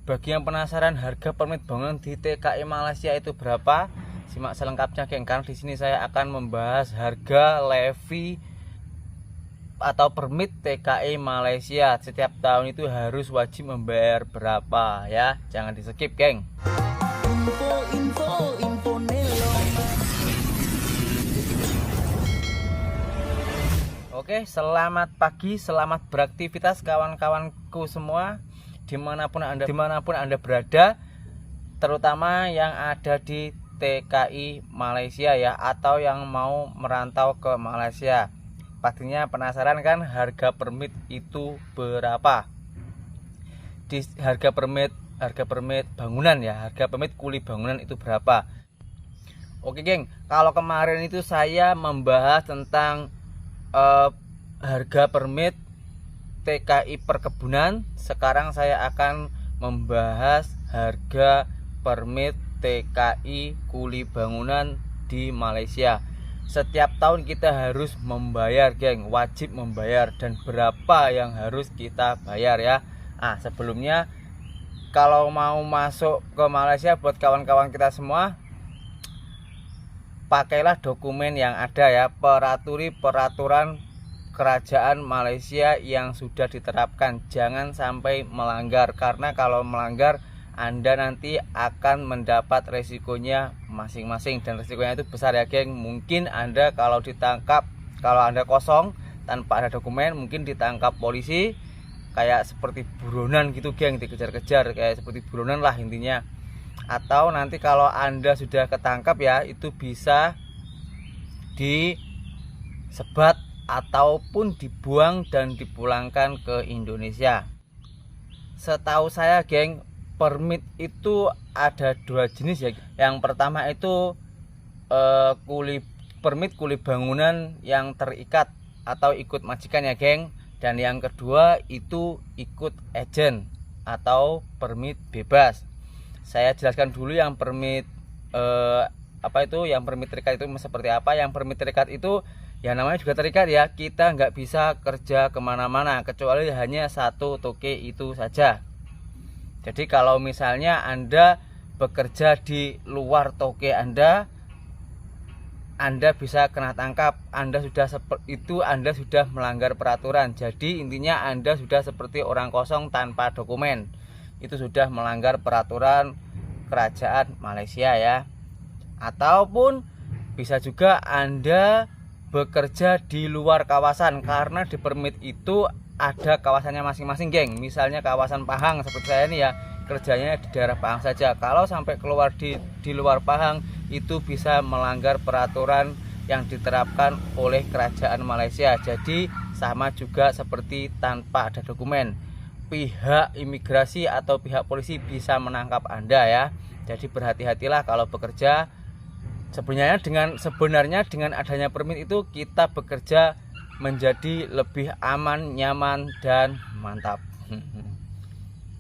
Bagi yang penasaran harga permit bangunan di TKI Malaysia itu berapa, simak selengkapnya geng. Karena di sini saya akan membahas harga levy atau permit TKI Malaysia. Setiap tahun itu harus wajib membayar berapa ya. Jangan di skip geng. Info Nelon. Oke, selamat pagi, selamat beraktivitas kawan-kawanku semua dimanapun anda berada, terutama yang ada di TKI Malaysia ya, atau yang mau merantau ke Malaysia. Pastinya penasaran kan harga permit itu berapa? Di harga permit bangunan ya, harga permit kuli bangunan itu berapa? Oke geng, kalau kemarin itu saya membahas tentang harga permit TKI perkebunan. Sekarang saya akan membahas harga permit TKI kuli bangunan di Malaysia. Setiap tahun kita harus membayar geng, wajib membayar, dan berapa yang harus kita bayar ya. Sebelumnya kalau mau masuk ke Malaysia buat kawan-kawan kita semua, pakailah dokumen yang ada ya, peraturan kerajaan Malaysia yang sudah diterapkan. Jangan sampai melanggar, karena kalau melanggar Anda nanti akan mendapat resikonya masing-masing, dan resikonya itu besar ya geng. Mungkin Anda kalau ditangkap, kalau Anda kosong tanpa ada dokumen, mungkin ditangkap polisi kayak seperti buronan gitu geng, dikejar-kejar kayak seperti buronan lah intinya. Atau nanti kalau Anda sudah ketangkap ya, itu bisa disebat ataupun dibuang dan dipulangkan ke Indonesia. Setahu saya geng, permit itu ada dua jenis ya. Yang pertama itu permit kuli bangunan yang terikat atau ikut majikan ya geng. Dan yang kedua itu ikut agent atau permit bebas. Saya jelaskan dulu yang permit yang permit terikat itu seperti apa. Yang permit terikat itu ya namanya juga terikat ya, kita nggak bisa kerja kemana-mana kecuali hanya satu toke itu saja. Jadi kalau misalnya Anda bekerja di luar toke Anda bisa kena tangkap. Anda sudah melanggar peraturan. Jadi intinya Anda sudah seperti orang kosong tanpa dokumen. Itu sudah melanggar peraturan kerajaan Malaysia ya. Ataupun bisa juga Anda bekerja di luar kawasan, karena di permit itu ada kawasannya masing-masing geng. Misalnya kawasan Pahang seperti saya ini ya, kerjanya di daerah Pahang saja. Kalau sampai keluar di luar Pahang, itu bisa melanggar peraturan yang diterapkan oleh kerajaan Malaysia. Jadi sama juga seperti tanpa ada dokumen, pihak imigrasi atau pihak polisi bisa menangkap Anda ya. Jadi berhati-hatilah kalau bekerja. Sebenarnya dengan adanya permit itu kita bekerja menjadi lebih aman, nyaman, dan mantap.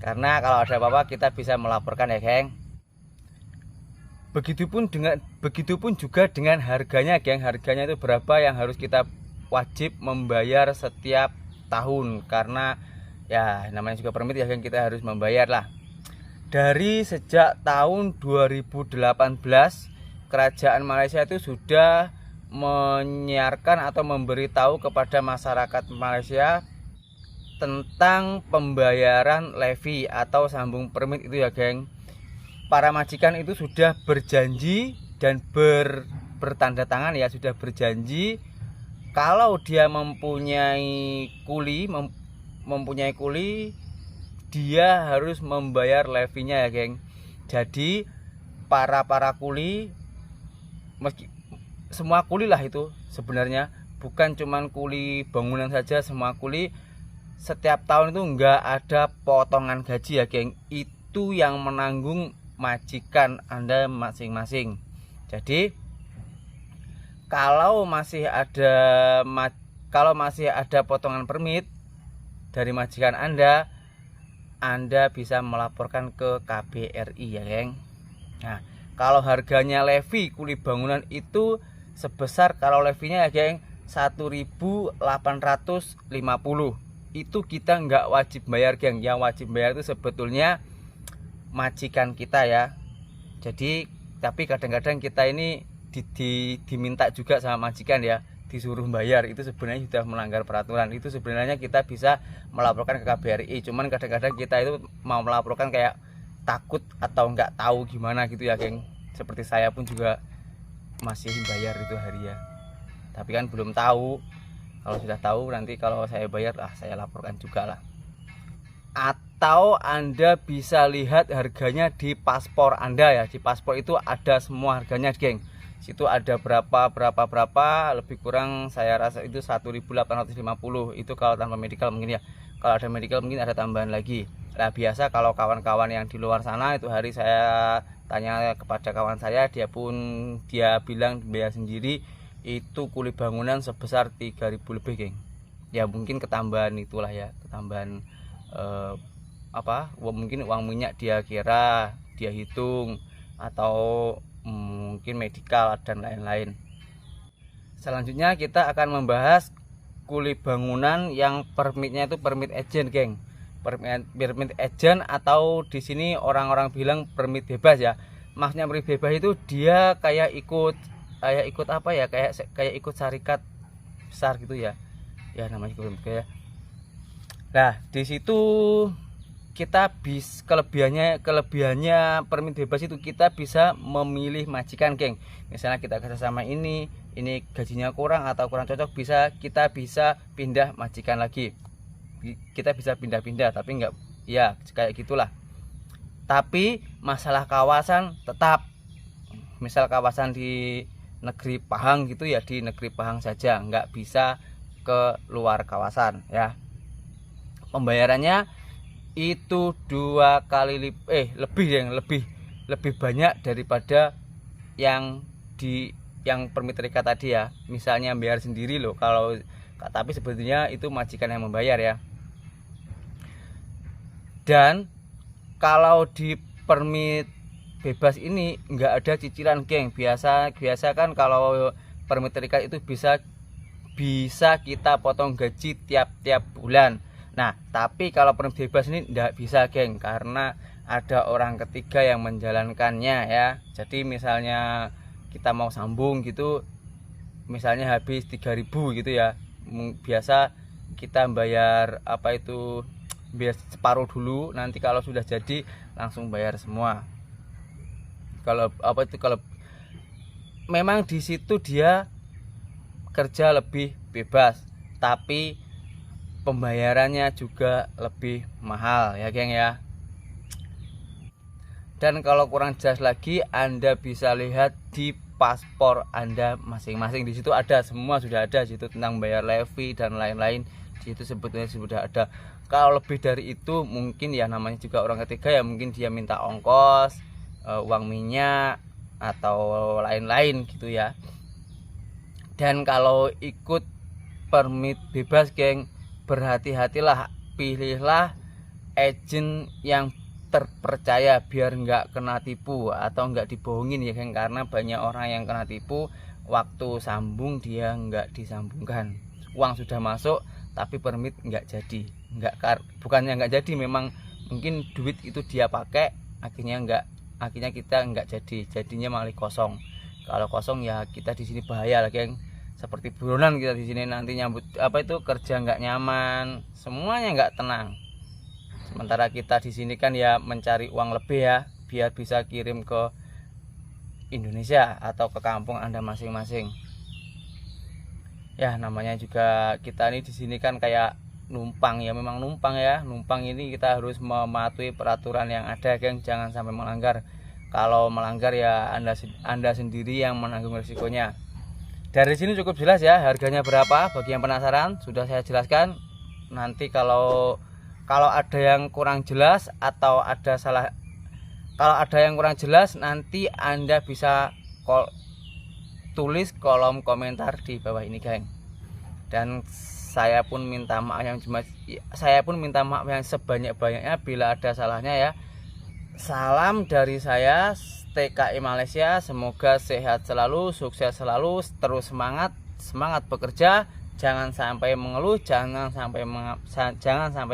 Karena kalau ada apa-apa kita bisa melaporkan ya geng. Begitupun juga dengan harganya geng. Harganya itu berapa yang harus kita wajib membayar setiap tahun, karena ya namanya juga permit ya geng, kita harus membayar lah. Dari sejak tahun 2018 kerajaan Malaysia itu sudah menyiarkan atau memberitahu kepada masyarakat Malaysia tentang pembayaran levy atau sambung permit itu ya geng. Para majikan itu sudah berjanji dan bertanda tangan ya, sudah berjanji kalau dia mempunyai kuli, dia harus membayar levynya ya geng. Jadi para kuli, semua kuli lah itu sebenarnya, bukan cuman kuli bangunan saja, semua kuli setiap tahun itu enggak ada potongan gaji ya geng. Itu yang menanggung majikan Anda masing-masing. Jadi kalau masih ada potongan permit dari majikan Anda bisa melaporkan ke KBRI ya geng. Nah, kalau harganya levy kuli bangunan itu sebesar, kalau levynya ya geng 1.850, itu kita nggak wajib bayar geng. Yang wajib bayar itu sebetulnya majikan kita ya. Jadi tapi kadang-kadang kita ini diminta juga sama majikan ya, disuruh bayar. Itu sebenarnya sudah melanggar peraturan. Itu sebenarnya kita bisa melaporkan ke KBRI, cuman kadang-kadang kita itu mau melaporkan kayak takut atau nggak tahu gimana gitu ya geng. Seperti saya pun juga masih bayar itu harian, tapi kan belum tahu. Kalau sudah tahu nanti kalau saya bayar saya laporkan juga lah. Atau Anda bisa lihat harganya di paspor Anda ya. Di paspor itu ada semua harganya geng. Situ ada berapa lebih kurang saya rasa itu 1.850. Itu kalau tanpa medical mungkin ya. Kalau ada medical mungkin ada tambahan lagi. Nah biasa kalau kawan-kawan yang di luar sana itu hari saya tanya kepada kawan saya, dia bilang bayar sendiri itu kuli bangunan sebesar 3.000 lebih geng. Ya mungkin ketambahan itulah ya, ketambahan mungkin uang minyak dia kira, dia hitung, atau mungkin medikal dan lain-lain. Selanjutnya kita akan membahas kuli bangunan yang permitnya itu permit agent geng. Permit agent atau di sini orang-orang bilang permit bebas ya. Maksudnya permit bebas itu dia kayak ikut apa ya, kayak ikut syarikat besar gitu ya. Ya namanya kayak. Nah, di situ kita kelebihannya permit bebas itu kita bisa memilih majikan geng. Misalnya kita kerjasama ini gajinya kurang atau kurang cocok, kita bisa pindah majikan lagi. Kita bisa pindah-pindah, tapi enggak ya kayak gitulah. Tapi masalah kawasan tetap, misal kawasan di negeri Pahang gitu ya, di negeri Pahang saja, nggak bisa ke luar kawasan ya. Pembayarannya itu 2 kali lebih banyak daripada yang permit terikat tadi ya. Misalnya bayar sendiri loh, tapi sebetulnya itu majikan yang membayar ya. Dan kalau di permit bebas ini nggak ada cicilan geng. Biasa kan kalau permit terikat itu bisa kita potong gaji tiap bulan. Nah tapi kalau permit bebas ini nggak bisa geng, karena ada orang ketiga yang menjalankannya ya. Jadi misalnya kita mau sambung gitu, misalnya habis 3.000 gitu ya, biasa kita bayar biar separuh dulu, nanti kalau sudah jadi langsung bayar semua. Kalau memang di situ dia kerja lebih bebas, tapi pembayarannya juga lebih mahal ya geng ya. Dan kalau kurang jelas lagi, Anda bisa lihat di paspor Anda masing-masing. Di situ ada semua, sudah ada situ tentang bayar levy dan lain-lain. Di situ sebetulnya sudah ada. Kalau lebih dari itu mungkin ya namanya juga orang ketiga ya, mungkin dia minta ongkos, uang minyak atau lain-lain gitu ya. Dan kalau ikut permit bebas geng, berhati-hatilah, pilihlah agent yang terpercaya biar nggak kena tipu atau nggak dibohongin ya geng. Karena banyak orang yang kena tipu, waktu sambung dia nggak disambungkan, uang sudah masuk tapi permit nggak jadi. Bukannya nggak jadi, memang mungkin duit itu dia pakai, akhirnya kita nggak jadinya malah kosong. Kalau kosong ya kita di sini bahaya lah geng, seperti buronan kita di sini nanti nyambut kerja nggak nyaman, semuanya nggak tenang. Sementara kita di sini kan ya mencari uang lebih ya, biar bisa kirim ke Indonesia atau ke kampung Anda masing-masing. Ya namanya juga kita ini di sini kan kayak numpang ya, memang numpang ya. Numpang ini kita harus mematuhi peraturan yang ada geng, jangan sampai melanggar. Kalau melanggar ya Anda sendiri yang menanggung risikonya. Dari sini cukup jelas ya harganya berapa. Bagi yang penasaran sudah saya jelaskan. Nanti kalau ada yang kurang jelas atau kalau ada yang kurang jelas, nanti Anda bisa tulis kolom komentar di bawah ini geng. Dan saya pun minta maaf yang sebanyak-banyaknya bila ada salahnya ya. Salam dari saya, TKI Malaysia. Semoga sehat selalu, sukses selalu, terus semangat bekerja, jangan sampai mengeluh, jangan sampai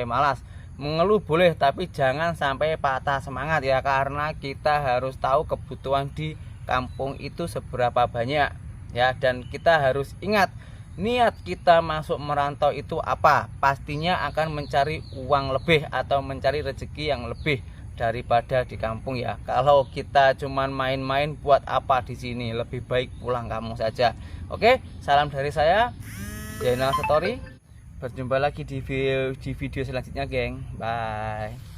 malas. mengeluh boleh, tapi jangan sampai patah semangat ya, karena kita harus tahu kebutuhan di kampung itu seberapa banyak ya. Dan kita harus ingat, niat kita masuk merantau itu apa? Pastinya akan mencari uang lebih atau mencari rezeki yang lebih daripada di kampung ya. Kalau kita cuman main-main, buat apa di sini? Lebih baik pulang kampung saja. Oke, salam dari saya, Zainal Story. Berjumpa lagi di video selanjutnya, geng. Bye.